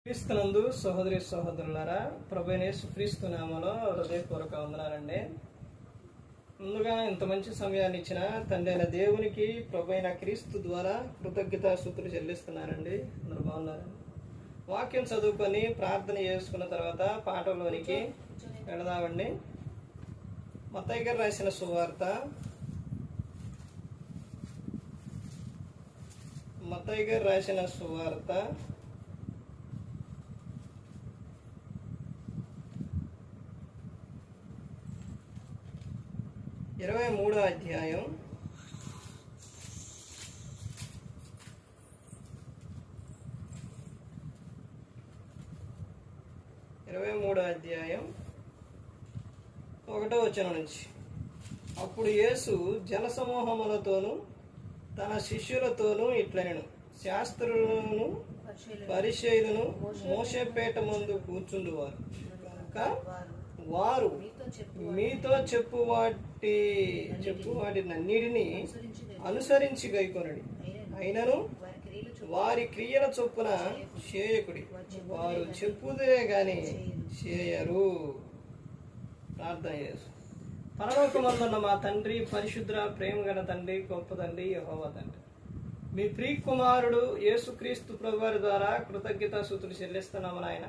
క్రీస్తునందు సహోదరి సహోదరులారా, ప్రభువైన యేసుక్రీస్తు నామములో హృదయపూర్వక వందనాలండి. ముందుగా ఇంత మంచి సమయాన్ని ఇచ్చిన తండ్రి అయిన దేవునికి ప్రభువైన క్రీస్తు ద్వారా కృతజ్ఞతాస్తుతులు చెల్లిస్తున్నానండి. అందరూ బాగున్నారండి. వాక్యం చదువుకొని ప్రార్థన చేసుకున్న తర్వాత పాటలోనికి వెళదామండి. మత్తయి గారు రాసిన సువార్త, మత్తయి గారు రాసిన సువార్త 23వ అధ్యాయం 1వ వచనం నుంచి. అప్పుడు యేసు జనసమూహములతోనూ తన శిష్యులతోనూ ఇట్లనెను, శాస్త్రులను పరిసయ్యులను మోషేపేట ముందు కూర్చుండువారు కనుక వారు మీతో చెప్పువాటినన్నిటినీ అనుసరించి గైకొనడి. అయినను వారి క్రియల చొప్పున చేయకుడి, వారు చెప్పుదే గాని చేయరు. ప్రార్థన చేసు. పరలోకమందున్న మా తండ్రి, పరిశుద్ధ ప్రేమ గల తండ్రి, గొప్ప తండ్రి, యెహోవా తండ్రి, మీ ప్రియకుమారుడు యేసుక్రీస్తు ప్రభువారి ద్వారా కృతజ్ఞతాస్తుతులు చెల్లిస్తున్నాము నాయన.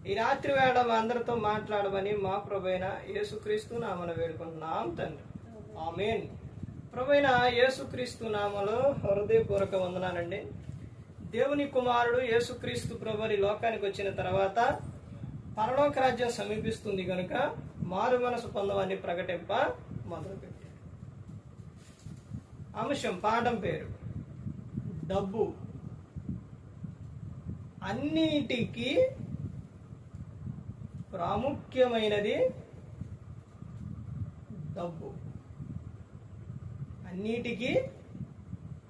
ఈ రాత్రి వేళ మా అందరితో మాట్లాడమని మా ప్రభువైన యేసుక్రీస్తు నామమున వేడుకుంటున్నాం తండ్రి, ఆమేన్. ప్రభువైన యేసుక్రీస్తు నామములో హృదయపూర్వక వందనాలండి. దేవుని కుమారుడు యేసుక్రీస్తు ప్రభువారి లోకానికి వచ్చిన తర్వాత పరలోక రాజ్యం సమీపిస్తుంది కనుక మారు మనసు పొందమని ప్రకటింప మొదలుపెట్టాడు. అంశం, పాఠం పేరు డబ్బు. అన్నిటికీ ప్రాముఖ్యమైనది డబ్బు. అన్నిటికీ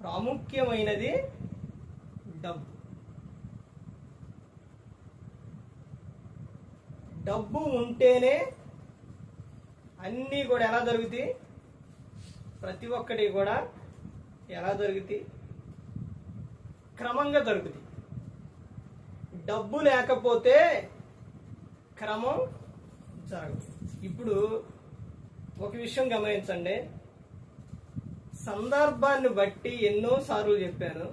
ప్రాముఖ్యమైనది డబ్బు. డబ్బు ఉంటేనే అన్నీ కూడా ఎలా దొరుకుతాయి? ప్రతి ఒక్కటి కూడా ఎలా దొరుకుతాయి? క్రమంగా దొరుకుతాయి. డబ్బు లేకపోతే క్రమం జరగదు. ఇప్పుడు ఒక విషయం గమనించండి. సందర్భాన్ని బట్టి ఎన్నోసార్లు చెప్పాను,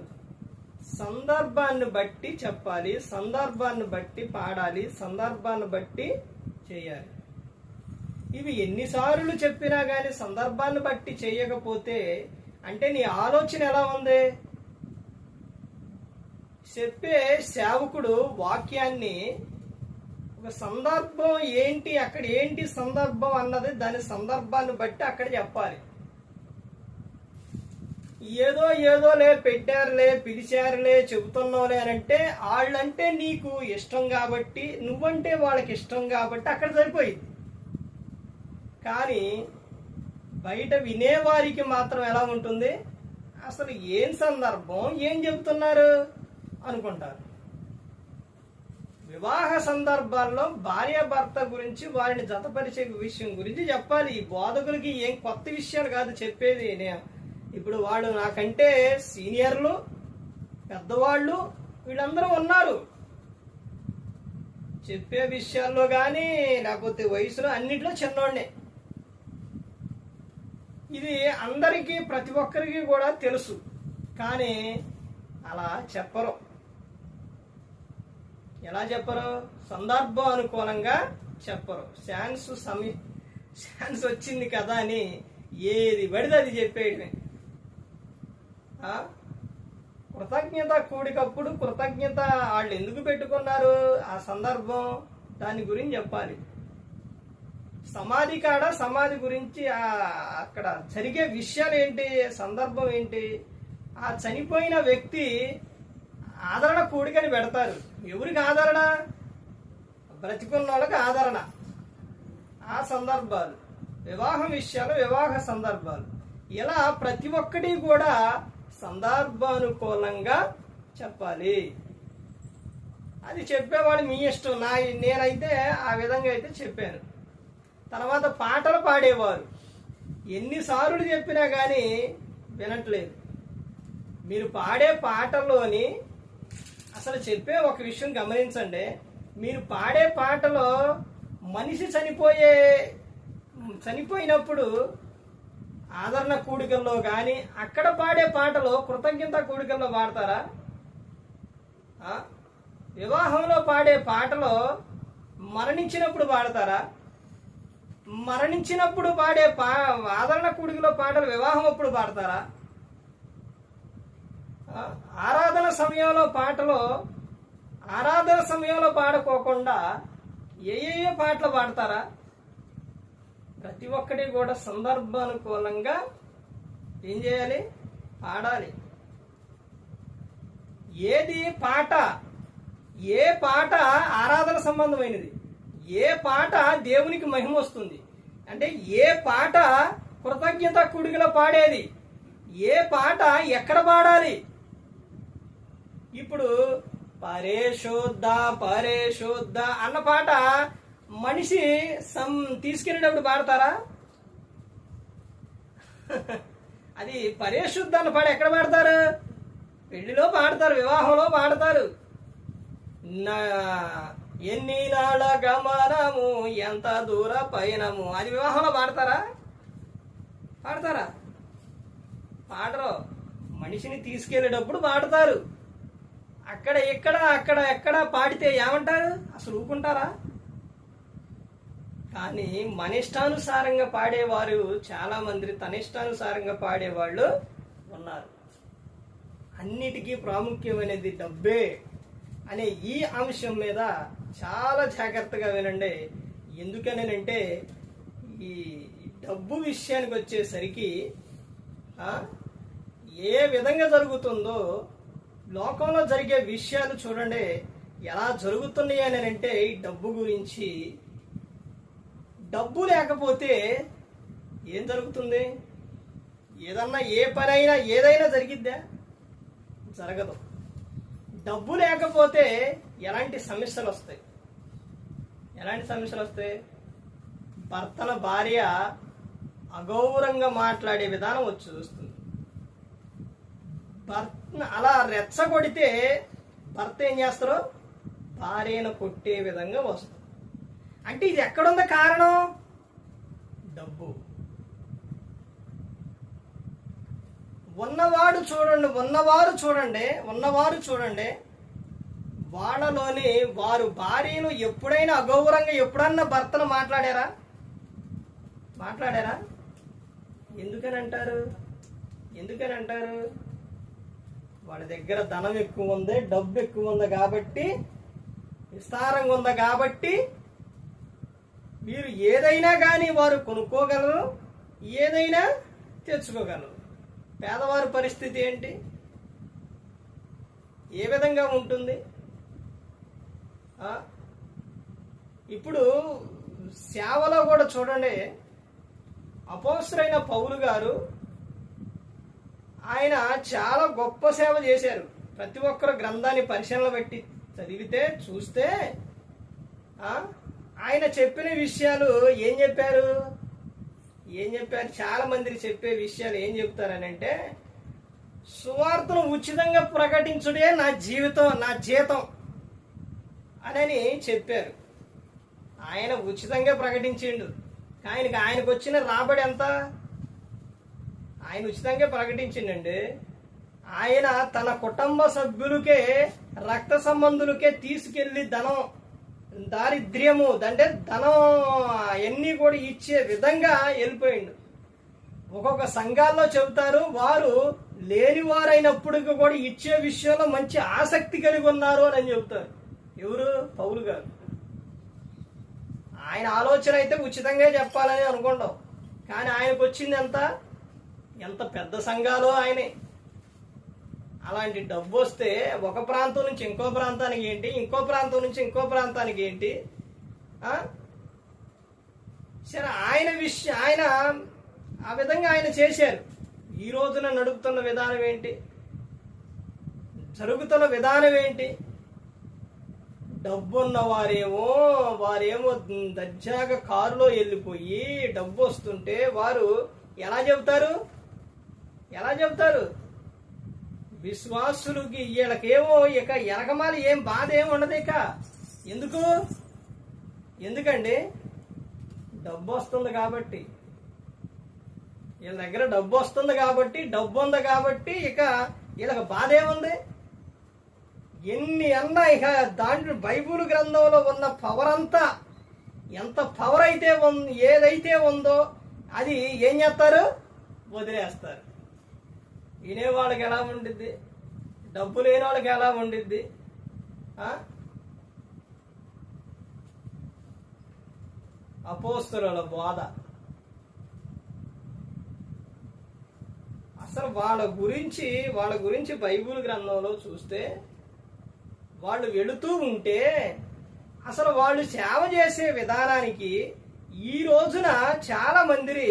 సందర్భాన్ని బట్టి చెప్పాలి, సందర్భాన్ని బట్టి పాడాలి, సందర్భాన్ని బట్టి చేయాలి. ఇవి ఎన్నిసార్లు చెప్పినా కానీ సందర్భాన్ని బట్టి చేయకపోతే అంటే నీ ఆలోచన ఎలా ఉంది? చెప్పే సేవకుడు వాక్యాన్ని ఒక సందర్భం ఏంటి, అక్కడ ఏంటి సందర్భం అన్నది దాని సందర్భాన్ని బట్టి అక్కడ చెప్పాలి. ఏదోలే పెట్టారులే, పిలిచారులే, చెబుతున్నావులే అని అంటే వాళ్ళంటే నీకు ఇష్టం కాబట్టి, నువ్వంటే వాళ్ళకి ఇష్టం కాబట్టి అక్కడ సరిపోయింది. కానీ బయట వినేవారికి మాత్రం ఎలా ఉంటుంది? అసలు ఏం సందర్భం, ఏం చెబుతున్నారు అనుకుంటారు. వివాహ సందర్భాల్లో భార్యాభర్త గురించి, వారిని జతపరిచే విషయం గురించి చెప్పాలి. ఈ బోధకులకి ఏం కొత్త విషయాలు కాదు చెప్పేది. ఇప్పుడు వాళ్ళు నాకంటే సీనియర్లు, పెద్దవాళ్ళు వీళ్ళందరూ ఉన్నారు. చెప్పే విషయాల్లో కానీ లేకపోతే వయసులో అన్నిట్లో చిన్నోడ్నే. ఇది అందరికీ, ప్రతి ఒక్కరికి కూడా తెలుసు. కానీ అలా చెప్పరు. ఎలా చెప్పరు? సందర్భం అనుకూలంగా చెప్పరు. ఛాన్స్ వచ్చింది కదా అని ఏది పడితే అది చెప్పేయడమే. కృతజ్ఞత కూడికప్పుడు కృతజ్ఞత వాళ్ళు ఎందుకు పెట్టుకున్నారు, ఆ సందర్భం, దాని గురించి చెప్పాలి. సమాధి కాడ సమాధి గురించి అక్కడ జరిగే విషయాలు ఏంటి, సందర్భం ఏంటి, ఆ చనిపోయిన వ్యక్తి ఆదరణ కూడికని పెడతారు. ఎవరికి ఆదరణ? బ్రతికున్న వాళ్ళకి ఆదరణ. ఆ సందర్భాలు, వివాహం విషయాలు, వివాహ సందర్భాలు, ఇలా ప్రతి ఒక్కటి కూడా సందర్భానుకూలంగా చెప్పాలి. అది చెప్పేవాడు మీ ఇష్టం. నేనైతే ఆ విధంగా అయితే చెప్పాను. తర్వాత పాటలు పాడేవారు ఎన్నిసార్లు చెప్పినా కానీ వినట్లేదు. మీరు పాడే పాటల్లోని అసలు చెప్పే ఒక విషయం గమనించండి. మీరు పాడే పాటలో మనిషి చనిపోయినప్పుడు ఆదరణ కూడికల్లో కానీ అక్కడ పాడే పాటలో కృతజ్ఞత కూడికల్లో పాడతారా? వివాహంలో పాడే పాటలో మరణించినప్పుడు పాడతారా? మరణించినప్పుడు పాడే ఆదరణ కూడికలో పాటలు వివాహం అప్పుడు పాడతారా? ఆరాధన సమయంలో పాడుకోకుండా ఏ పాటలు పాడతారా? ప్రతి ఒక్కటి కూడా సందర్భానుకూలంగా ఏం చేయాలి? పాడాలి. ఏ పాట ఆరాధన సంబంధమైనది, ఏ పాట దేవునికి మహిమ వస్తుంది అంటే ఏ పాట కృతజ్ఞత కూడికలో పాడేది, ఏ పాట ఎక్కడ పాడాలి? ఇప్పుడు పరిశుద్ధ పరిశుద్ధ అన్న పాట మనిషి తీసుకెళ్ళేటప్పుడు పాడతారా? అది పరిశుద్ధ అన్న పాట ఎక్కడ పాడతారు? పెళ్లిలో పాడతారు, వివాహంలో పాడతారు. ఎన్ని నాళ్ళ గమనము ఎంత దూర పయనము, అది వివాహంలో పాడతారా? పాడరు. మనిషిని తీసుకెళ్ళేటప్పుడు పాడతారు. అక్కడ ఎక్కడ పాడితే ఏమంటారు? అసలు ఊరుకుంటారా? కానీ మన ఇష్టానుసారంగా పాడేవారు చాలా మంది, తన ఇష్టానుసారంగా పాడేవాళ్ళు ఉన్నారు. అన్నిటికీ ప్రాముఖ్యమైనది డబ్బే అనే ఈ అంశం మీద చాలా జాగ్రత్తగా వినండి. ఎందుకనంటే ఈ డబ్బు విషయానికి వచ్చేసరికి ఏ విధంగా జరుగుతుందో లోకంలో జరిగే విషయాలు చూడండి ఎలా జరుగుతున్నాయి అని అంటే ఈ డబ్బు గురించి. డబ్బు లేకపోతే ఏం జరుగుతుంది? ఏ పనైనా ఏదైనా జరిగిద్దా? జరగదు. డబ్బు లేకపోతే ఎలాంటి సమస్యలు వస్తాయి? భర్తల భార్య అగౌరవంగా మాట్లాడే విధానం వచ్చి చూస్తుంది. భర్త అలా రెచ్చగొడితే భర్త ఏం చేస్తారు? భార్యను కొట్టే విధంగా వస్తుంది. అంటే ఇది ఎక్కడుంది కారణం? డబ్బు. ఉన్నవారు చూడండి వాళ్ళలోని వారు భార్యను ఎప్పుడైనా అగౌరవంగా ఎప్పుడన్నా భర్తను మాట్లాడారా? ఎందుకని అంటారు? వాళ్ళ దగ్గర ధనం ఎక్కువ ఉంది, డబ్బు ఎక్కువ ఉంది కాబట్టి, విస్తారంగా ఉంది కాబట్టి మీరు ఏదైనా కానీ వారు కొనుక్కోగలరు, ఏదైనా తెచ్చుకోగలరు. పేదవారి పరిస్థితి ఏంటి? ఏ విధంగా ఉంటుంది? ఇప్పుడు సేవలో కూడా చూడండి, అపోస్తలుడైన పౌలు గారు ఆయన చాలా గొప్ప సేవ చేశారు. ప్రతి ఒక్కరు గ్రంథాన్ని పరిశీలన పెట్టి చదివితే చూస్తే ఆయన చెప్పిన విషయాలు ఏం చెప్పారు? చాలా మందికి చెప్పే విషయాలు ఏం చెప్తారనంటే, సువార్తను ఉచితంగా ప్రకటించుడే నా జీతం అని చెప్పారు. ఆయన ఉచితంగా ప్రకటించిండు. ఆయనకు వచ్చిన రాబడి ఎంత? ఆయన ఉచితంగా ప్రకటించిండండి. ఆయన తన కుటుంబ సభ్యులకే, రక్త సంబంధులకే తీసుకెళ్లి దారిద్ర్యము అంటే ధనం అన్నీ కూడా ఇచ్చే విధంగా వెళ్ళిపోయిండు. ఒక్కొక్క సంఘాల్లో చెబుతారు, వారు లేనివారైనప్పటికీ కూడా ఇచ్చే విషయంలో మంచి ఆసక్తి కలిగి ఉన్నారు అని చెబుతారు. ఎవరు? పౌలు గారు. ఆయన ఆలోచన అయితే ఉచితంగా చెప్పాలని అనుకుంటాం. కానీ ఆయనకు వచ్చింది ఎంత పెద్ద సంఘాలో ఆయనే. అలాంటి డబ్బు వస్తే ఒక ప్రాంతం నుంచి ఇంకో ప్రాంతానికి ఏంటి, ఇంకో ప్రాంతం నుంచి ఇంకో ప్రాంతానికి ఏంటి? సరే, ఆయన ఆ విధంగా ఆయన చేశారు. ఈ రోజున నడుపుతున్న విధానం ఏంటి? జరుగుతున్న విధానం ఏంటి? డబ్బున్న వారేమో దర్జాగా కారులో వెళ్ళిపోయి డబ్బు వస్తుంటే వారు ఎలా చెబుతారు? విశ్వాసులకి వీళ్ళకేమో ఇక ఎనకమాలి ఏం బాధ ఏమి ఉండదు. ఇక ఎందుకండి? డబ్బు వస్తుంది కాబట్టి, వీళ్ళ దగ్గర డబ్బు వస్తుంది కాబట్టి, డబ్బు ఉంది కాబట్టి ఇక వీళ్ళకి బాధ ఏముంది? ఎన్ని అన్నా ఇక దాంట్లో బైబిల్ గ్రంథంలో ఉన్న పవర్ అంతా, ఎంత పవర్ అయితే ఏదైతే ఉందో అది ఏం చేస్తారు? వదిలేస్తారు. వినేవాళ్ళకి ఎలా ఉండిద్ది? డబ్బు లేని వాళ్ళకి ఎలా ఉండిద్ది? అపోస్తలుల బోధ అసలు వాళ్ళ గురించి బైబిల్ గ్రంథంలో చూస్తే, వాళ్ళు వెళుతూ ఉంటే అసలు వాళ్ళు సేవ చేసే విధానానికి ఈ రోజున చాలా మంది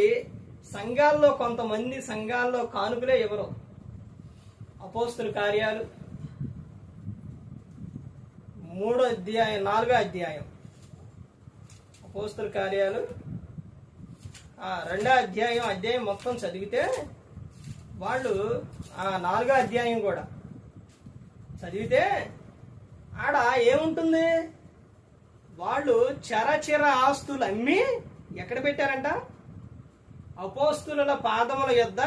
కొంతమంది సంఘాల్లో కానుకలే ఇవ్వరు. అపోస్తలుల కార్యాలు 4వ అధ్యాయం అపోస్తలుల కార్యాలు 2వ అధ్యాయం మొత్తం చదివితే, వాళ్ళు 4వ అధ్యాయం కూడా చదివితే ఆడ ఏముంటుంది? వాళ్ళు చరచర ఆస్తులు అమ్మి ఎక్కడ పెట్టారంట? అపోస్తుల పాదముల యొద్ద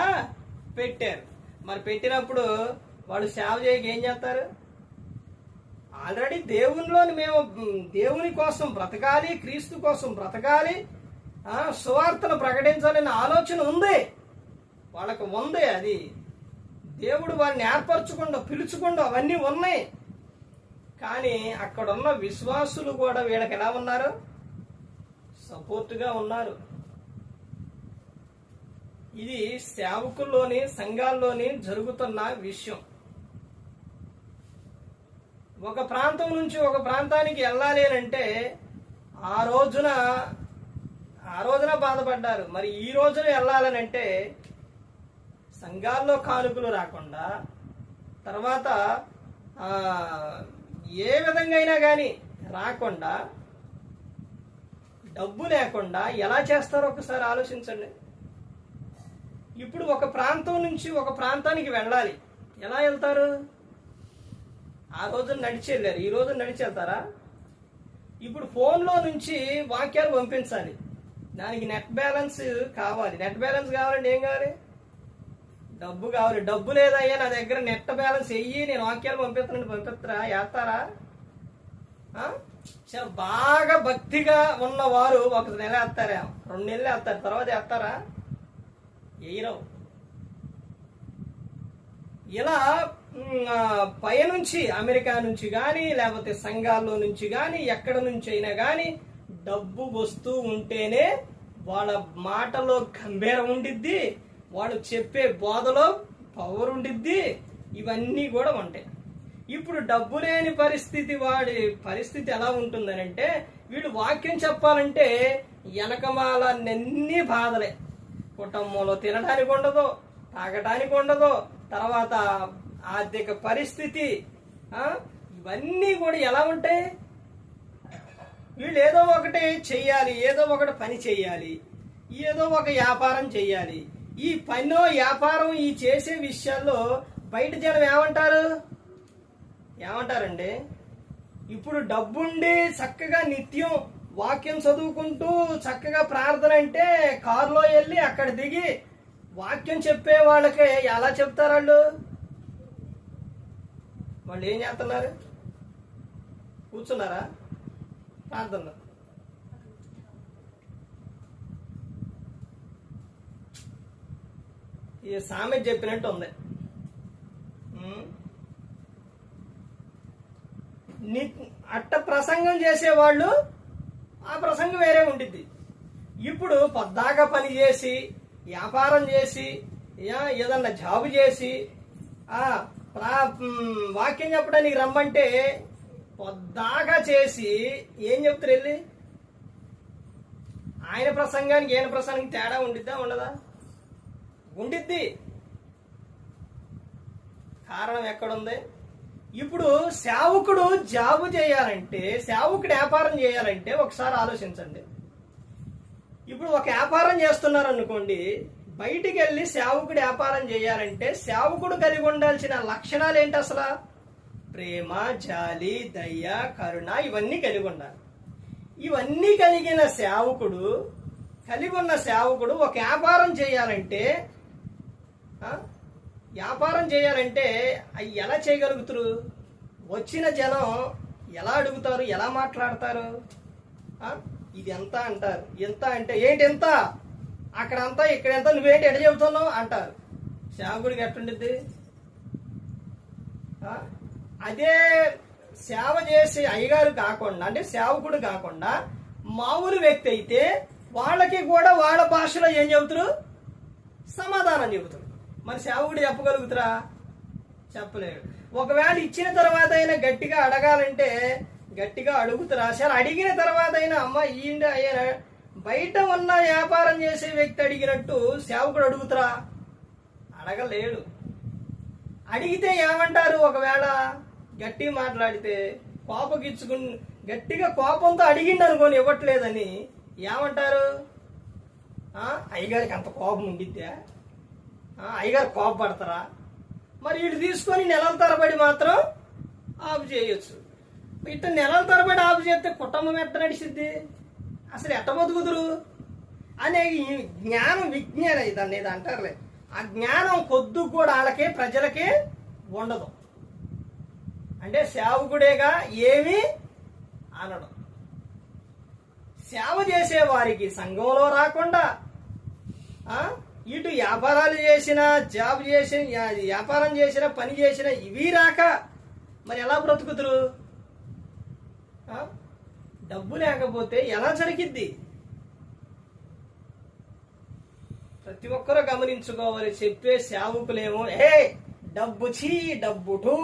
పెట్టారు. మరి పెట్టినప్పుడు వాళ్ళు సేవ చేయక ఏం చేస్తారు? ఆల్రెడీ దేవునిలోని మేము దేవుని కోసం బ్రతకాలి, క్రీస్తు కోసం బ్రతకాలి, సువార్తను ప్రకటించాలనే ఆలోచన ఉంది వాళ్ళకు. ఉంది. అది దేవుడు వారిని ఏర్పరచకుండా పిలుచుకుండా అవన్నీ ఉన్నాయి. కానీ అక్కడున్న విశ్వాసులు కూడా వీళ్ళకి ఎలా ఉన్నారు? సపోర్టుగా ఉన్నారు. ఇది సేవకుల్లోని సంఘాల్లోని జరుగుతున్న విషయం. ఒక ప్రాంతం నుంచి ఒక ప్రాంతానికి వెళ్ళాలి అంటే ఆ రోజున బాధపడ్డారు. మరి ఈ రోజున వెళ్ళాలనంటే సంఘాల్లో కానుకలు రాకుండా, తర్వాత ఏ విధంగా అయినా కానీ రాకుండా, డబ్బు లేకుండా ఎలా చేస్తారో ఒకసారి ఆలోచించండి. ఇప్పుడు ఒక ప్రాంతం నుంచి ఒక ప్రాంతానికి వెళ్ళాలి, ఎలా వెళ్తారు? ఆ రోజున నడిచి వెళ్ళారు, ఈ రోజు నడిచి వెళ్తారా? ఇప్పుడు ఫోన్లో నుంచి వాక్యాలు పంపించాలి, దానికి నెట్ బ్యాలెన్స్ కావాలి. నెట్ బ్యాలెన్స్ కావాలంటే ఏం కావాలి? డబ్బు కావాలి. డబ్బు లేదయ్యా నా దగ్గర నెట్ బ్యాలెన్స్ వెయ్యి, నేను వాక్యాలు పంపిస్తారా? వేస్తారా? బాగా భక్తిగా ఉన్నవారు 1 నెల వేస్తారా, 2 నెలలు వేస్తారు, తర్వాత వేస్తారా? వేయరు. ఇలా పైనుంచి అమెరికా నుంచి కానీ, లేకపోతే సంఘాల్లో నుంచి కానీ, ఎక్కడ నుంచి అయినా కానీ డబ్బు వస్తూ ఉంటేనే వాళ్ళ మాటలో గంభీరం ఉండిద్ది, వాళ్ళు చెప్పే బోధలో పవర్ ఉండిద్ది, ఇవన్నీ కూడా ఉంటాయి. ఇప్పుడు డబ్బు లేని వాడి పరిస్థితి ఎలా ఉంటుందనంటే, వీళ్ళు వాక్యం చెప్పాలంటే వెనకమాలన్నీ బాధలే. కుటుంబంలో తినడానికి ఉండదు, తాగటానికి ఉండదు, తర్వాత ఆర్థిక పరిస్థితి, ఇవన్నీ కూడా ఎలా ఉంటాయి? వీళ్ళు ఏదో ఒకటి చెయ్యాలి, ఏదో ఒకటి పని చెయ్యాలి, ఏదో ఒక వ్యాపారం చెయ్యాలి. ఈ పనో వ్యాపారం ఈ చేసే విషయాల్లో బయట జనం ఏమంటారండి? ఇప్పుడు డబ్బుండి చక్కగా నిత్యం వాక్యం చదువుకుంటూ చక్కగా ప్రార్థన అంటే కారులో వెళ్ళి అక్కడ దిగి వాక్యం చెప్పే వాళ్ళకి ఎలా చెప్తారు? వాళ్ళు ఏం చేస్తున్నారు? కూర్చున్నారా ప్రార్థనలో? ఈ సామెత చెప్పినట్టు ఉంది. అట్ట ప్రసంగం చేసేవాళ్ళు ఆ ప్రసంగం వేరే ఉండిద్ది. ఇప్పుడు పొద్దాకా పని చేసి, వ్యాపారం చేసి, ఏదన్నా జాబు చేసి వాక్యం చెప్పడానికి రమ్మంటే పొద్దాకా చేసి ఏం చెప్తారు? వెళ్ళి ఆయన ప్రసంగానికి ఈయన ప్రసంగానికి తేడా ఉండిద్దా? ఉండదా? ఉండిద్ది. కారణం ఎక్కడుంది? ఇప్పుడు సేవకుడు జాబు చేయాలంటే, సేవకుడు వ్యాపారం చేయాలంటే ఒకసారి ఆలోచించండి. ఇప్పుడు ఒక వ్యాపారం చేస్తున్నారు అనుకోండి, బయటికి వెళ్ళి సేవకుడు వ్యాపారం చేయాలంటే సేవకుడు కలిగి ఉండాల్సిన లక్షణాలు ఏంటి అసలు? ప్రేమ, జాలి, దయ, కరుణ ఇవన్నీ కలిగి ఉండాలి. ఇవన్నీ కలిగిన సేవకుడు, కలిగి ఉన్న సేవకుడు ఒక వ్యాపారం చేయాలంటే అవి ఎలా చేయగలుగుతారు? వచ్చిన జనం ఎలా అడుగుతారు, ఎలా మాట్లాడతారు? ఇది ఎంత అంటారు, ఎంత అంటే ఏంటి ఎంత, అక్కడ అంతా ఇక్కడ ఎంత, నువ్వేంటి ఎట చెబుతున్నావు అంటారు. సేవకుడికి ఎట్టుండిద్ది? అదే సేవ చేసే అయ్యగారు కాకుండా, అంటే సేవకుడు కాకుండా మామూలు వ్యక్తి అయితే వాళ్ళకి కూడా వాళ్ళ భాషలో ఏం చెబుతారు? సమాధానం చెబుతారు. మరి సేవకుడు చెప్పగలుగుతారా? చెప్పలేడు. ఒకవేళ ఇచ్చిన తర్వాత అయినా గట్టిగా అడగాలంటే గట్టిగా అడుగుతారా? సరే, అడిగిన తర్వాత అయినా అమ్మ ఈయండి అయ్యా, బయట ఉన్న వ్యాపారం చేసే వ్యక్తి అడిగినట్టు సేవకుడు అడుగుతారా? అడగలేడు. అడిగితే ఏమంటారు? ఒకవేళ గట్టి మాట్లాడితే కోపగిచ్చుకుని గట్టిగా కోపంతో అడిగిండు అనుకోని ఇవ్వట్లేదని ఏమంటారు? అయ్యగారికి అంత కోపం ఉండిద్దా? అయ్యగారు కోపపడతారా? మరి వీడు తీసుకొని నెలల తరబడి మాత్రం ఆపు చేయొచ్చు. ఇట్లా నెలల తరబడి ఆపు చేస్తే కుటుంబం ఎట్ట నడిచిద్ది? అసలు ఎట్ట బతుకుదురు అనే జ్ఞానం, విజ్ఞానం ఇదండి, ఇది అంటారులే. ఆ జ్ఞానం కొద్దు కూడా వాళ్ళకే, ప్రజలకే ఉండదు. అంటే సేవకుడేగా ఏమీ అనడం. సేవ చేసే వారికి సంఘంలో రాకుండా ఇటు వ్యాపారాలు చేసిన, జాబ్ చేసిన, వ్యాపారం చేసిన, పని చేసిన ఇవి రాక మరి ఎలా బ్రతుకుతురు? డబ్బు లేకపోతే ఎలా జరిగిద్ది? ప్రతి ఒక్కరూ గమనించుకోవాలి. చెప్పే సేవకులేమో డబ్బు చీ, డబ్బుటు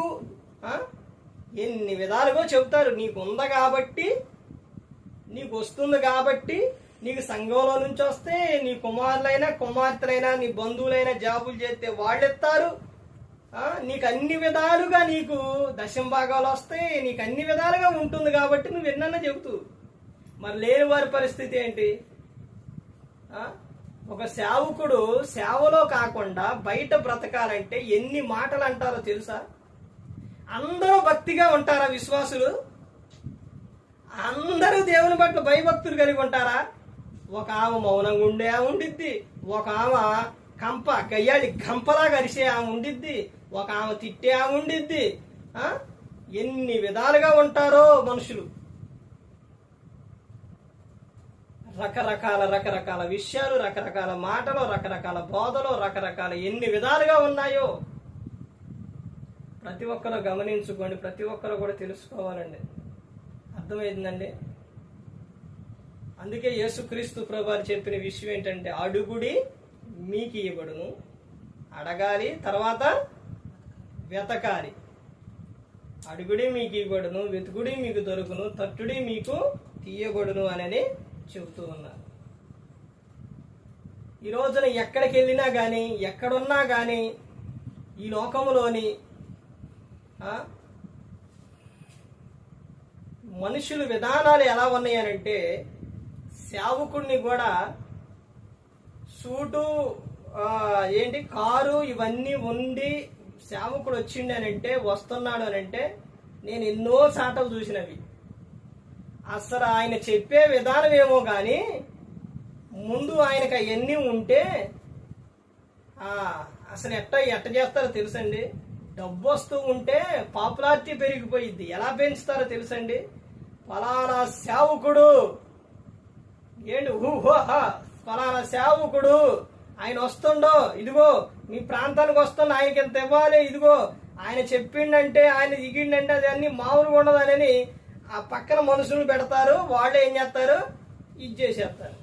ఎన్ని విధాలుగా చెబుతారు. నీకు ఉంది కాబట్టి, నీకు వస్తుంది కాబట్టి, నీకు సంఘంలో నుంచి వస్తే నీ కుమారులైనా కుమార్తెలైనా నీ బంధువులైనా జాబులు చేస్తే వాళ్ళు ఇస్తారు. నీకు అన్ని విధాలుగా నీకు దశమ భాగాలు వస్తాయి, నీకు అన్ని విధాలుగా ఉంటుంది కాబట్టి నువ్వు విన్నా చెబుతూ. మరి లేని వారి పరిస్థితి ఏంటి? ఒక సేవకుడు సేవలో కాకుండా బయట బ్రతకాలంటే ఎన్ని మాటలు అంటారో తెలుసా? అందరూ భక్తిగా ఉంటారా? విశ్వాసులు అందరూ దేవుని పట్ల భయభక్తులు కలిగి ఉంటారా? ఒక ఆమె మౌనంగా ఉండే ఆమె ఉండిద్ది, ఒక ఆమె గయ్యాలి గంపలా కరిసే ఆమె ఉండిద్ది, ఒక ఆమె తిట్టే ఆమె ఉండిద్ది. ఎన్ని విధాలుగా ఉంటారో మనుషులు. రకరకాల విషయాలు, రకరకాల మాటలు, రకరకాల బోధలు, రకరకాల ఎన్ని విధాలుగా ఉన్నాయో ప్రతి ఒక్కరు గమనించుకోండి. ప్రతి ఒక్కరు కూడా తెలుసుకోవాలండి. అర్థమైందండి? అందుకే యేసుక్రీస్తు ప్రభువారు చెప్పిన విషయం ఏంటంటే, అడుగుడి మీకు ఇవ్వబడును, అడగాలి, తర్వాత వెతకాలి. అడుగుడి మీకు ఇవ్వబడును, వెతుకుడి మీకు దొరుకును, తట్టుడి మీకు తీయబడును అని చెబుతూ ఉన్నారు. ఈ రోజున ఎక్కడికి వెళ్ళినా కానీ, ఎక్కడున్నా కానీ ఈ లోకములోని మనుషుల విధానాలు ఎలా ఉన్నాయనంటే, సేవకుడిని కూడా సూటు కారు ఇవన్నీ ఉండి సేవకుడు వచ్చిండనంటే, వస్తున్నాడు అనంటే నేను ఎన్నో సాటలు చూసినవి. అసలు ఆయన చెప్పే విధానం ఏమో కానీ ముందు ఆయనకు అవన్నీ ఉంటే అసలు ఎట్ట చేస్తారో తెలుసండి. డబ్బు వస్తూ ఉంటే పాపులారిటీ పెరిగిపోయిద్ది. ఎలా పెంచుతారో తెలుసండి? ఫలానా సేవకుడు ఫలానా సేవకుడు ఆయన వస్తుండో, ఇదిగో మీ ప్రాంతానికి వస్తున్న ఆయనకి ఎంత ఇవ్వాలి, ఇదిగో ఆయన చెప్పిండంటే, ఆయన దిగిండంటే అది అన్ని మామూలుగా ఉండదని ఆ పక్కన మనుషులు పెడతారు. వాళ్ళు ఏం చేస్తారు? ఇది చేసేస్తారు.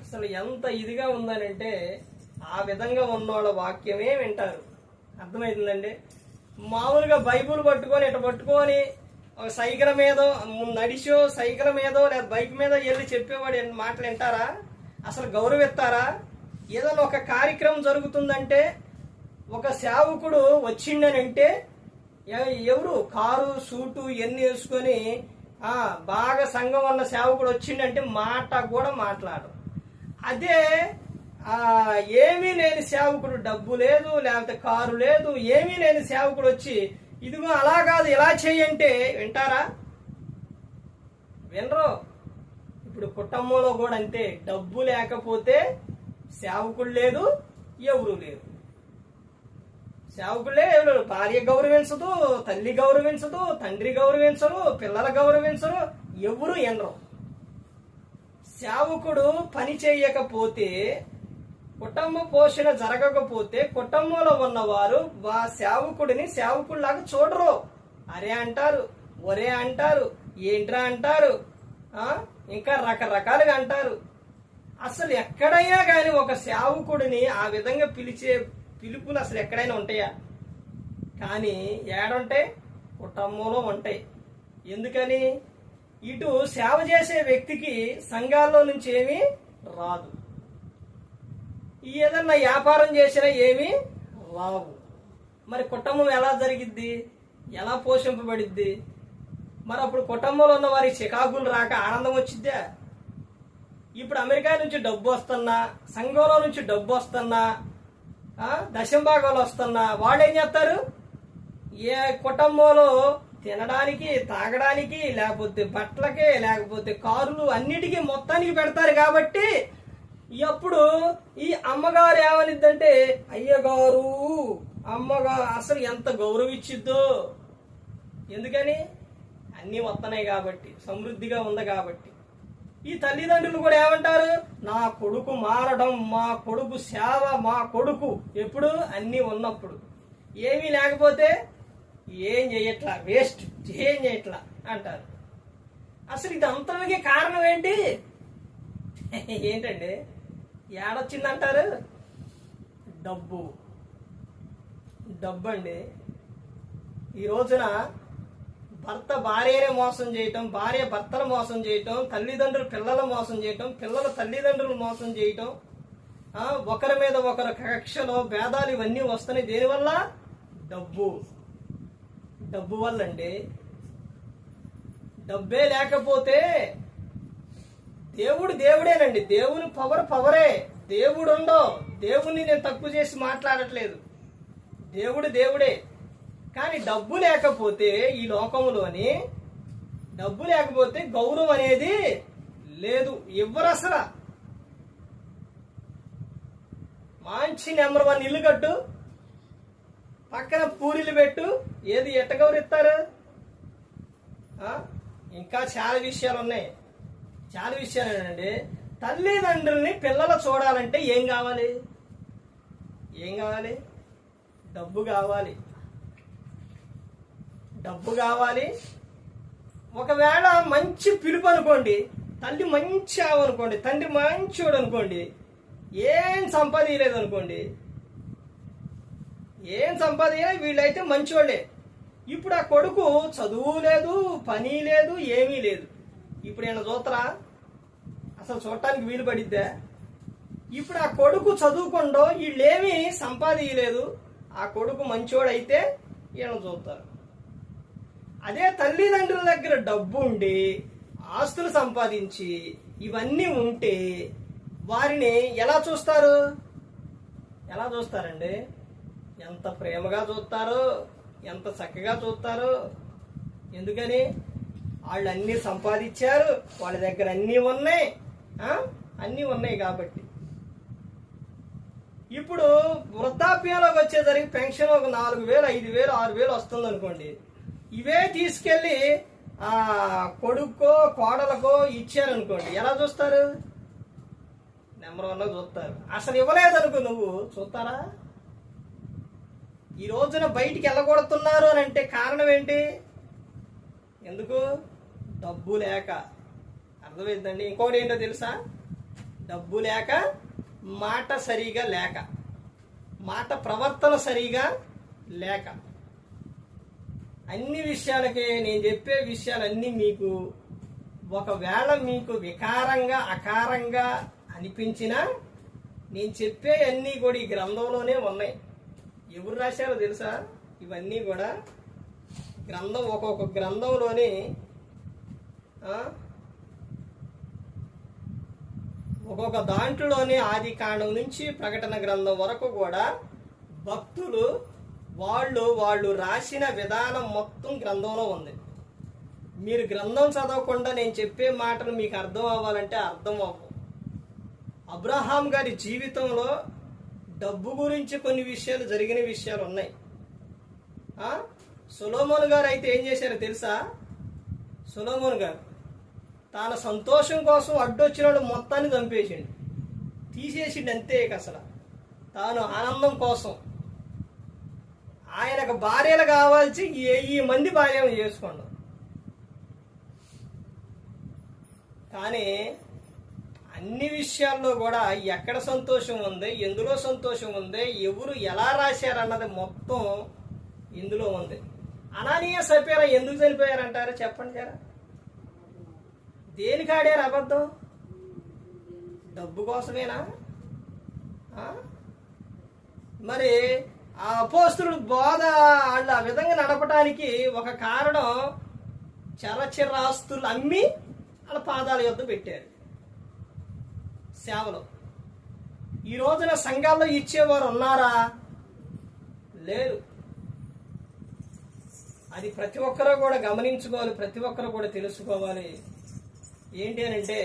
అసలు ఎంత ఇదిగా ఉందనంటే ఆ విధంగా ఉన్నవాళ్ళ వాక్యమే వింటారు. అర్థమవుతుందండి? మామూలుగా బైబుల్ పట్టుకొని ఇట్లా పట్టుకొని ఒక సైకిల్ మీదో నడిచో, సైకిల్ మీదో లేదా బైక్ మీద వెళ్ళి చెప్పేవాడు మాటలు వింటారా? అసలు గౌరవిస్తారా? ఏదైనా ఒక కార్యక్రమం జరుగుతుందంటే, ఒక సేవకుడు వచ్చిండనంటే ఎవరు కారు సూటు ఎన్ని వేసుకొని బాగా సంఘం ఉన్న సేవకుడు వచ్చిండంటే మాట కూడా మాట్లాడరు. అదే ఏమీ లేని సేవకుడు, డబ్బు లేదు, లేకపోతే కారు లేదు, ఏమీ లేని సేవకుడు వచ్చి ఇదిగో అలా కాదు ఇలా చేయంటే వింటారా? వినరు. ఇప్పుడు కుటుంబంలో కూడా అంతే, డబ్బు లేకపోతే సేవకుడు లేదు, ఎవరు లేరు. సేవకులే ఎవరు? భార్య గౌరవించదు, తల్లి గౌరవించదు, తండ్రి గౌరవించరు, పిల్లలు గౌరవించరు, ఎవరు వినరు. సేవకుడు పని చేయకపోతే, కుటుంబ పోషణ జరగకపోతే కుటుంబంలో ఉన్నవారు సేవకుడిని సేవకుడిలాగా చూడరు. అరే అంటారు, ఒరే అంటారు, ఏంట్రా అంటారు, ఇంకా రకరకాలుగా అంటారు. అసలు ఎక్కడైనా కానీ ఒక సేవకుడిని ఆ విధంగా పిలిచే పిలుపులు అసలు ఎక్కడైనా ఉంటాయా? కానీ ఏడుంటాయి? కుటుంబంలో ఉంటాయి. ఎందుకని? ఇటు సేవ చేసే వ్యక్తికి సంఘాల్లో నుంచి ఏమీ రాదు, ఏదన్నా వ్యాపారం చేసినా ఏమీ రావు. మరి కుటుంబం ఎలా జరిగిద్ది? ఎలా పోషింపబడిద్ది? మరి అప్పుడు కుటుంబంలో ఉన్న వారికి చికాకులు రాక ఆనందం వచ్చిద్దా? ఇప్పుడు అమెరికా నుంచి డబ్బు వస్తున్నా, సంఘంలో నుంచి డబ్బు వస్తున్నా, దశంభాగాలు వస్తున్నా, వాళ్ళు ఏం చేస్తారు? ఏ కుటుంబంలో తినడానికి, తాగడానికి, లేకపోతే బట్టలకే, లేకపోతే కారులు, అన్నిటికీ మొత్తానికి పెడతారు. కాబట్టి అప్పుడు ఈ అమ్మగారు ఏమనిద్దంటే, అయ్యగారు, అమ్మగారు అసలు ఎంత గౌరవించిద్దో. ఎందుకని? అన్నీ వస్తున్నాయి కాబట్టి, సమృద్ధిగా ఉంది కాబట్టి. ఈ తల్లిదండ్రులు కూడా ఏమంటారు? నా కొడుకు మారడం, మా కొడుకు సేవ, మా కొడుకు ఎప్పుడు అన్నీ ఉన్నప్పుడు. ఏమీ లేకపోతే ఏం చేయట్లా, వేస్ట్, ఏం చేయట్లా అంటారు. అసలు ఇది అంతటికి కారణం ఏంటి? ఏంటండి? ఏడొచ్చిందంటారు? డబ్బు. డబ్బు అండి. ఈ రోజున భర్త భార్యనే మోసం చేయటం, భార్య భర్తను మోసం చేయటం, తల్లిదండ్రులు పిల్లలు మోసం చేయటం, పిల్లలు తల్లిదండ్రులు మోసం చేయటం, ఒకరి మీద ఒకరు కక్షలు, భేదాలు ఇవన్నీ వస్తున్నాయి. దేనివల్ల? డబ్బు. డబ్బు వల్ల అండి. డబ్బే లేకపోతే దేవుడు దేవుడేనండి. దేవుని పవరే. దేవుడు ఉండో. దేవుణ్ణి నేను తక్కువ చేసి మాట్లాడట్లేదు. దేవుడు దేవుడే. కానీ డబ్బు లేకపోతే, ఈ లోకంలోని డబ్బు లేకపోతే గౌరవం అనేది లేదు. ఎవరు అసలు మంచి నెంబర్ 1 ఇల్లు కట్టు, పక్కన పూరీలు పెట్టు, ఏది ఎట్ట గౌరవిస్తారు? ఇంకా చాలా విషయాలు ఉన్నాయి. చాలా విషయాలేనండి. తల్లిదండ్రుల్ని పిల్లలు చూడాలంటే ఏం కావాలి? ఏం కావాలి? డబ్బు కావాలి. డబ్బు కావాలి. ఒకవేళ మంచి పిలుపు అనుకోండి, తల్లి మంచి అనుకోండి, తండ్రి మంచోడు అనుకోండి, ఏం సంపాదించలేదు అనుకోండి, ఏం సంపాదించలే, వీళ్ళైతే మంచోళ్ళే. ఇప్పుడు ఆ కొడుకు చదువు లేదు, పని లేదు, ఏమీ లేదు. ఇప్పుడు ఈయన చూస్తారా? అసలు చూడటానికి వీలు పడిద్దా? ఇప్పుడు ఆ కొడుకు చదువుకుండో, వీళ్ళేమీ సంపాదించలేదు, ఆ కొడుకు మంచోడైతే ఈయన చూస్తారు. అదే తల్లిదండ్రుల దగ్గర డబ్బు ఉండి, ఆస్తులు సంపాదించి, ఇవన్నీ ఉంటే వారిని ఎలా చూస్తారు? ఎలా చూస్తారండి? ఎంత ప్రేమగా చూస్తారో, ఎంత చక్కగా చూస్తారో. ఎందుకని? వాళ్ళు అన్నీ సంపాదించారు, వాళ్ళ దగ్గర అన్నీ ఉన్నాయి, అన్నీ ఉన్నాయి కాబట్టి. ఇప్పుడు వృద్ధాప్యంలోకి వచ్చేసరికి పెన్షన్ ఒక 4,000, 5,000, 6,000 వస్తుంది అనుకోండి. ఇవే తీసుకెళ్ళి కొడుకో కోడలకో ఇచ్చారనుకోండి, ఎలా చూస్తారు? నెంబర్ 1 చూస్తారు. అసలు ఇవ్వలేదనుకో, నువ్వు చూస్తారా? ఈ రోజున బయటికి వెళ్ళగొడుతున్నారు అని అంటే కారణం ఏంటి? ఎందుకు? డబ్బు లేక. అర్థమైందండి? ఇంకోటి ఏంటో తెలుసా? డబ్బు లేక, మాట సరిగా లేక, మాట ప్రవర్తన సరిగా లేక. అన్ని విషయాలకి నేను చెప్పే విషయాలన్నీ మీకు ఒకవేళ మీకు వికారంగా, అకారంగా అనిపించినా నేను చెప్పే అన్నీ కూడా ఈ గ్రంథంలోనే ఉన్నాయి. ఎవరు రాశారో తెలుసా? ఇవన్నీ కూడా గ్రంథం, ఒక్కొక్క గ్రంథంలోని ఒక్కొక్క దాంట్లోని ఆది కాండం నుంచి ప్రకటన గ్రంథం వరకు కూడా భక్తులు వాళ్ళు రాసిన విధానం మొత్తం గ్రంథంలో ఉంది. మీరు గ్రంథం చదవకుండా నేను చెప్పే మాటలు మీకు అర్థం అవ్వాలంటే అర్థం అవ్వవు. అబ్రహాం గారి జీవితంలో డబ్బు గురించి కొన్ని విషయాలు జరిగిన విషయాలు ఉన్నాయి. సొలొమోను గారు అయితే ఏం చేశారో తెలుసా? సొలొమోను గారు తన సంతోషం కోసం అడ్డొచ్చిన వాళ్ళు మొత్తాన్ని చంపేసిండు, తీసేసిండు అంతే. అసలు తాను ఆనందం కోసం ఆయనకు భార్యలు కావాల్సి 1000 మంది భార్యలు చేసుకోండు. కానీ అన్ని విషయాల్లో కూడా ఎక్కడ సంతోషం ఉంది, ఎందులో సంతోషం ఉంది, ఎవరు ఎలా రాశారన్నది మొత్తం ఇందులో ఉంది. అనానీయ సఫీరా ఎందుకు చనిపోయారంటారు చెప్పండి జరా? దేనికి ఆడారు అబద్ధం? డబ్బు కోసమేనా? మరి ఆ అపోస్తలుడు బోధ వాళ్ళు ఆ విధంగా నడపడానికి ఒక కారణం చరచరాస్తులు అమ్మి వాళ్ళ పాదాల యొద్ద పెట్టారు సేవలో. ఈ రోజున సంఘాల్లో ఇచ్చేవారు ఉన్నారా? లేరు. అది ప్రతి ఒక్కరూ కూడా గమనించుకోవాలి, ప్రతి ఒక్కరూ కూడా తెలుసుకోవాలి. ఏంటి అని అంటే,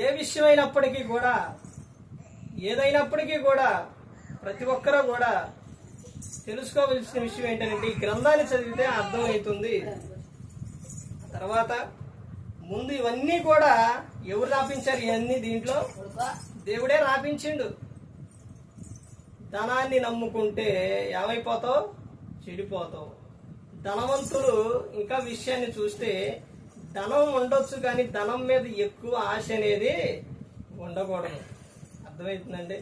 ఏ విషయమైనప్పటికీ కూడా, ఏదైనప్పటికీ కూడా ప్రతి ఒక్కరూ కూడా తెలుసుకోవలసిన విషయం ఏంటంటే, ఈ గ్రంథాన్ని చదివితే అర్థమవుతుంది. తర్వాత ముందు ఇవన్నీ కూడా ఎవరు రాపించారు? ఇవన్నీ దీంట్లో దేవుడే రాపించిండు. ధనాన్ని నమ్ముకుంటే ఏమైపోతావు? చెడిపోతావు. ధనవంతులు ఇంకా విషయాన్ని చూస్తే ధనం ఉండొచ్చు కానీ ధనం మీద ఎక్కువ ఆశ అనేది ఉండకూడదు. అర్థమవుతుందండి?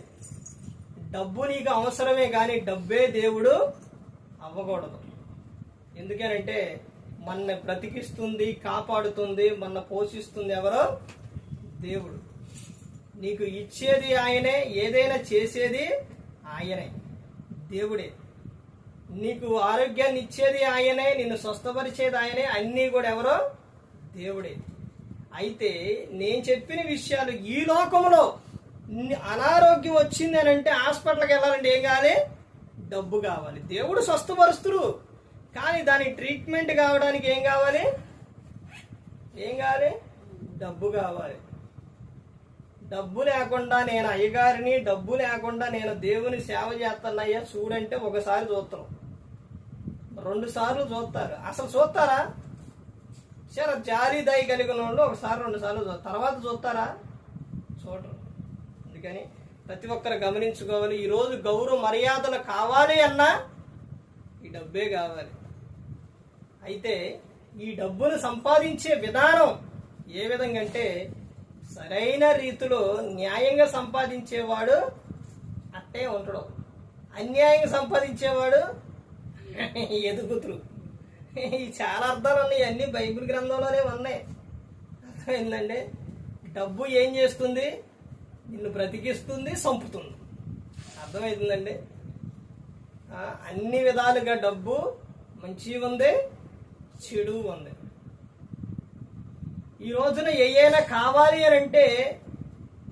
డబ్బు నీకు అవసరమే కానీ డబ్బే దేవుడు అవ్వకూడదు. ఎందుకనంటే మన బ్రతికిస్తుంది, కాపాడుతుంది, మన పోషిస్తుంది ఎవరో? దేవుడు. నీకు ఇచ్చేది ఆయనే, ఏదైనా చేసేది ఆయనే, దేవుడే. నీకు ఆరోగ్యాన్ని ఇచ్చేది ఆయనే, నిన్ను స్వస్థపరిచేది ఆయనే, అన్నీ కూడా ఎవరో? దేవుడే. అయితే నేను చెప్పిన విషయాలు, ఈ లోకంలో అనారోగ్యం వచ్చింది అని అంటే హాస్పిటల్కి వెళ్ళాలంటే ఏం కావాలి? డబ్బు కావాలి. దేవుడు స్వస్థపరుస్తుడు, కానీ దానికి ట్రీట్మెంట్ కావడానికి ఏం కావాలి? డబ్బు కావాలి. డబ్బు లేకుండా నేను అయ్యగారిని, డబ్బు లేకుండా నేను దేవుని సేవ చేస్తానయ్యా చూడంటే ఒకసారి చూస్తాం, 2 సార్లు చూస్తారు. అసలు చూస్తారా? సరే, జాలి దయ కలిగిన వాళ్ళు 1 సారి 2 సార్లు చూస్తారు, తర్వాత చూస్తారా? చూడరు. అందుకని ప్రతి ఒక్కరు గమనించుకోవాలి. ఈరోజు గౌరవ మర్యాదలు కావాలి అన్నా ఈ డబ్బే కావాలి. అయితే ఈ డబ్బును సంపాదించే విధానం ఏ విధంగా అంటే, సరైన రీతిలో న్యాయంగా సంపాదించేవాడు అట్టే ఉంటాడు, అన్యాయంగా సంపాదించేవాడు ఎదుగుతురు. ఈ చాలా అర్థాలు ఉన్నాయి, అన్ని బైబిల్ గ్రంథంలోనే ఉన్నాయి. అర్థమైందండి? డబ్బు ఏం చేస్తుంది? నిన్ను బ్రతికిస్తుంది, చంపుతుంది. అర్థమవుతుందండి? అన్ని విధాలుగా డబ్బు మంచి ఉంది, చెడు ఉంది. ఈ రోజున ఏమైనా కావాలి అని అంటే,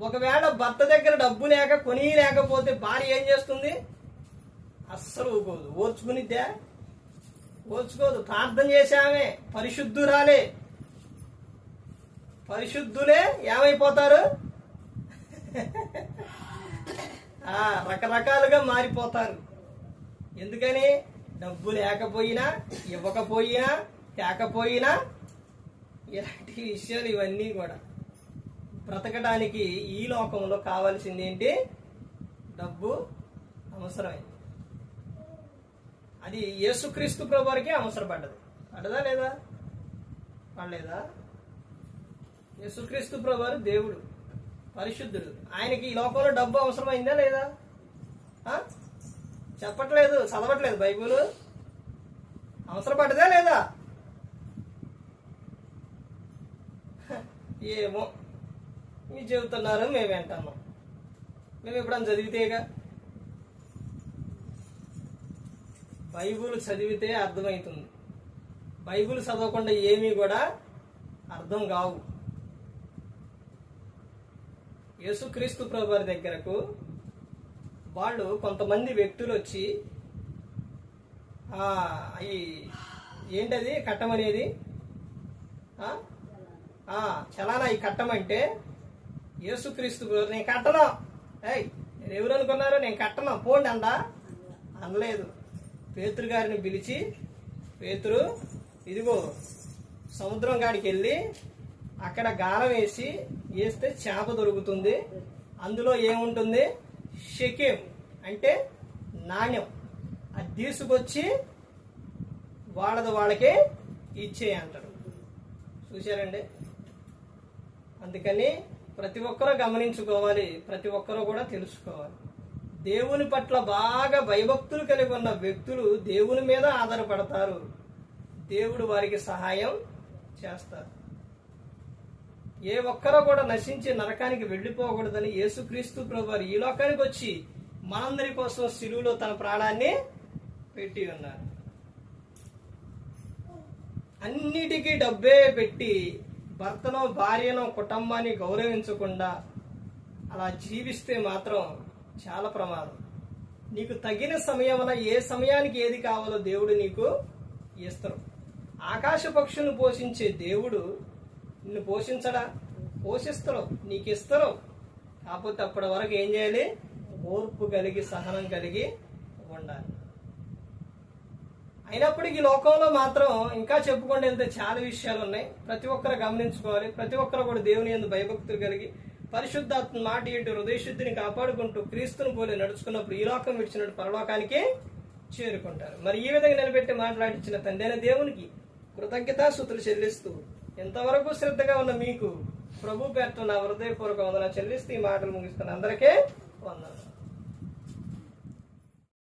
ఒకవేళ భర్త దగ్గర డబ్బు లేక కొని లేకపోతే భార్య ఏం చేస్తుంది? అస్సలు ఊరుకోదు. ఓర్చుకునిద్దా? ఓర్చుకోదు. ప్రార్థన చేశామే, పరిశుద్ధురాలే. పరిశుద్ధులే ఏమైపోతారు? రకరకాలుగా మారిపోతారు. ఎందుకని? డబ్బు లేకపోయినా, ఇవ్వకపోయినా, తేకపోయినా, ఇలాంటి విషయాలు ఇవన్నీ కూడా బ్రతకడానికి ఈ లోకంలో కావాల్సింది ఏంటి? డబ్బు అవసరమే. అది యేసుక్రీస్తు ప్రభువారికి అవసరపడ్డది. పడ్డదా లేదా? పడలేదా? యేసుక్రీస్తు ప్రభువారు దేవుడు, పరిశుద్ధుడు. ఆయనకి ఈ లోకంలో డబ్బు అవసరమైందా లేదా? చెప్పట్లేదు, చదవట్లేదు బైబిల్. అవసరపడ్డదా లేదా? ఏమో మీరు చెబుతున్నారు, మేము వింటున్నాం. మేము ఎప్పుడన్నా చదివితేగా. బైబిల్ చదివితే అర్థమవుతుంది. బైబిల్ చదవకుండా ఏమీ కూడా అర్థం కావు. యేసుక్రీస్తు ప్రభు వారి దగ్గరకు వాళ్ళు కొంతమంది వ్యక్తులు వచ్చి ఈ ఏంటది కట్టమనేది చలానా ఈ కట్టమంటే యేసుక్రీస్తు ప్రభు నేను కట్టను, నేను ఎవరు అనుకున్నారు, నేను కట్టను పోండి అనలేదు. పేతురు గారిని పిలిచి, పేతురు ఇదిగో సముద్రం కాడికి వెళ్ళి అక్కడ గాలం వేస్తే చేప దొరుకుతుంది, అందులో ఏముంటుంది, షెకెం అంటే నాణ్యం, అది తీసుకొచ్చి వాళ్ళకే ఇచ్చేయి అంటాడు. చూశారండి? అందుకని ప్రతి ఒక్కరూ గమనించుకోవాలి, ప్రతి ఒక్కరూ కూడా తెలుసుకోవాలి. దేవుని పట్ల బాగా భయభక్తులు కలిగి ఉన్న వ్యక్తులు దేవుని మీద ఆధారపడతారు, దేవుడు వారికి సహాయం చేస్తారు. ఏ ఒక్కరూ కూడా నశించి నరకానికి వెళ్ళిపోకూడదని యేసుక్రీస్తు ప్రభువారు ఈ లోకానికి వచ్చి మనందరి కోసం శిలువలో తన ప్రాణాన్ని పెట్టి ఉన్నారు. అన్నిటికీ డబ్బే పెట్టి భర్తనో భార్యనో కుటుంబాన్ని గౌరవించకుండా అలా జీవిస్తే మాత్రం చాలా ప్రమాదం. నీకు తగిన సమయమున ఏ సమయానికి ఏది కావాలో దేవుడు నీకు ఇస్తారు. ఆకాశ పక్షులను పోషించే దేవుడు నిన్ను పోషించడా? పోషిస్తారు, నీకు ఇస్తారు. కాకపోతే అప్పటి వరకు ఏం చేయాలి? ఓర్పు కలిగి సహనం కలిగి ఉండాలి. అయినప్పటికీ లోకంలో మాత్రం ఇంకా చెప్పుకుంటూ వెళ్తే చాలా విషయాలు ఉన్నాయి. ప్రతి ఒక్కరు గమనించుకోవాలి. ప్రతి ఒక్కరు కూడా దేవుని యందు భయభక్తులు కలిగి పరిశుద్ధాత్మ మాట ఏంటి హృదయశుద్ధిని కాపాడుకుంటూ క్రీస్తుని పోలి నడుచుకున్నప్పుడు ఈ లోకం విడిచినట్టు పరలోకానికి చేరుకుంటారు. మరి ఈ విధంగా నిలబెట్టి మాట్లాడించిన తండ్రి దేవునికి కృతజ్ఞతాస్తుతులు చెల్లిస్తూ ఎంతవరకు శ్రద్ధగా ఉన్న మీకు ప్రభు పేరుతో నా హృదయపూర్వక వందనాలు చెల్లిస్తూ ఈ మాటలు ముగిస్తున్న అందరికీ వందనాలు.